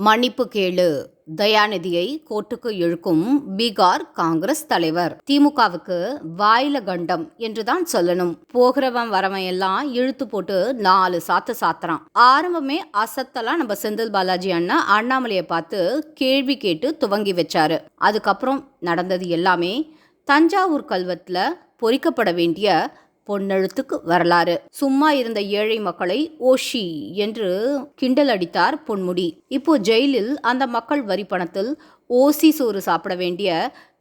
மன்னிப்பு கேளு, தயாநிதியை கோர்ட்டுக்கு இழுக்கும் பீகார் காங்கிரஸ் தலைவர். திமுகவுக்கு வாயில கண்டம் என்றுதான் சொல்லணும். போகிறவன் வரவன் எல்லாம் இழுத்து போட்டு 4 சாத்து சாத்துறான். ஆரம்பமே அசத்தலாம் நம்ம செந்தில் பாலாஜி அண்ணா அண்ணாமலையை பார்த்து கேள்வி கேட்டு துவங்கி வச்சாரு. அதுக்கப்புறம் நடந்தது எல்லாமே தஞ்சாவூர் கல்வெட்டுல பொறிக்கப்பட வேண்டிய பொன்னெழுத்துக்கு வரலாறு. சும்மா இருந்த ஏழை மக்களை ஓஷி என்று கிண்டல் அடித்தார் பொன்முடி. இப்போ ஜெயிலில் அந்த மக்கள் வரி பணத்தில் ஓசி சோறு சாப்பிட வேண்டிய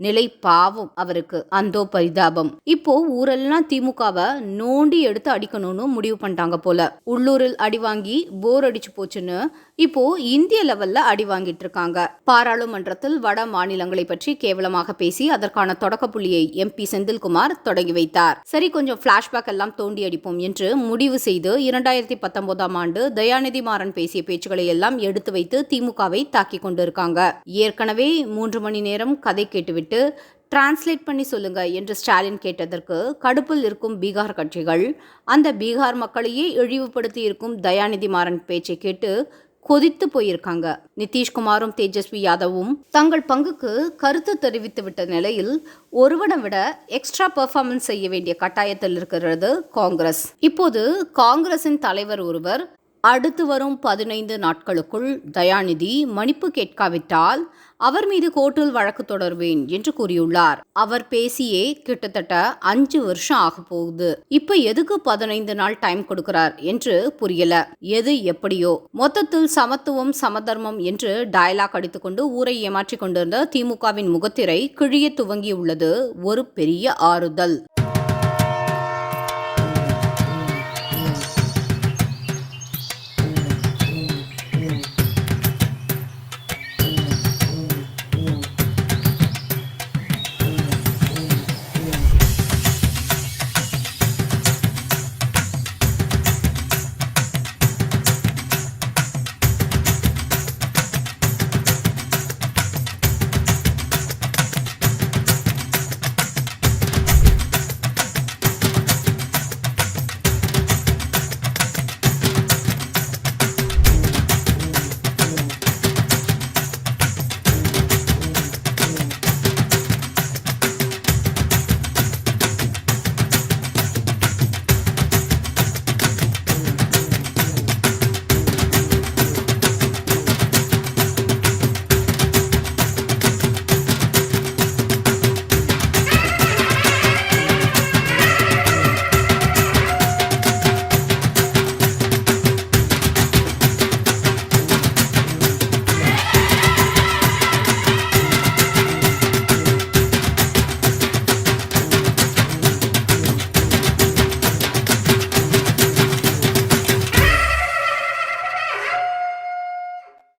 நிலை பாவம் அவருக்கு. அந்தோ பரிதாபம். இப்போ ஊரெல்லாம் திமுகவை நோண்டி எடுத்து அடிக்கணும்னு முடிவு பண்ணிட்டாங்க போல. உள்ளூரில் அடி வாங்கி போர் அடிச்சு போச்சுன்னு இப்போ இந்திய லெவல்ல அடி வாங்கிட்டு இருக்காங்க. பாராளுமன்றத்தில் வட மாநிலங்களை பற்றி கேவலமாக பேசி அதற்கான தொடக்க புள்ளியை MP செந்தில்குமார் தொடங்கி வைத்தார். சரி, கொஞ்சம் பிளாஷ்பேக் எல்லாம் தோண்டி அடிப்போம் என்று முடிவு செய்து 2019ஆம் ஆண்டு தயாநிதி மாறன் பேசிய பேச்சுக்களை எல்லாம் எடுத்து வைத்து திமுகவை தாக்கி கொண்டிருக்காங்க. ஏற்கனவே 3 மணி நேரம் கதை கேட்டுவிட்டு டிரான்ஸ்லேட் பண்ணி சொல்லுங்க என்று ஸ்டாலின் கேட்டதற்கு கடுப்பில் இருக்கும் பீகார் கட்சிகள் அந்த பீகார் மக்களையே இழிவுபடுத்தி இருக்கும் தயாநிதி மாறன் பேச்சை கேட்டு கொதித்து போயிருக்காங்க. நிதிஷ்குமாரும் தேஜஸ்வி யாதவும் தங்கள் பங்குக்கு கருத்து தெரிவித்துவிட்ட நிலையில் ஒருவனை விட எக்ஸ்ட்ரா பெர்ஃபார்மன்ஸ் செய்ய வேண்டிய கட்டாயத்தில் இருக்கிறது காங்கிரஸ். இப்போது காங்கிரசின் தலைவர் ஒருவர் அடுத்து வரும் 15 நாட்களுக்குள் தயாநிதி மன்னிப்பு கேட்காவிட்டால் அவர் மீது கோர்ட்டில் வழக்கு தொடர்வேன் என்று கூறியுள்ளார். அவர் பேசியே கிட்டத்தட்ட 5 வருஷம் ஆக போகுது. இப்ப எதுக்கு 15 நாள் டைம் கொடுக்கிறார் என்று புரியல. எது எப்படியோ மொத்தத்தில் சமத்துவம் சமதர்மம் என்று டயலாக் அடித்துக்கொண்டு ஊரை ஏமாற்றிக் கொண்டிருந்த திமுகவின் முகத்திரை கிழிய துவங்கியுள்ளது ஒரு பெரிய ஆறுதல்.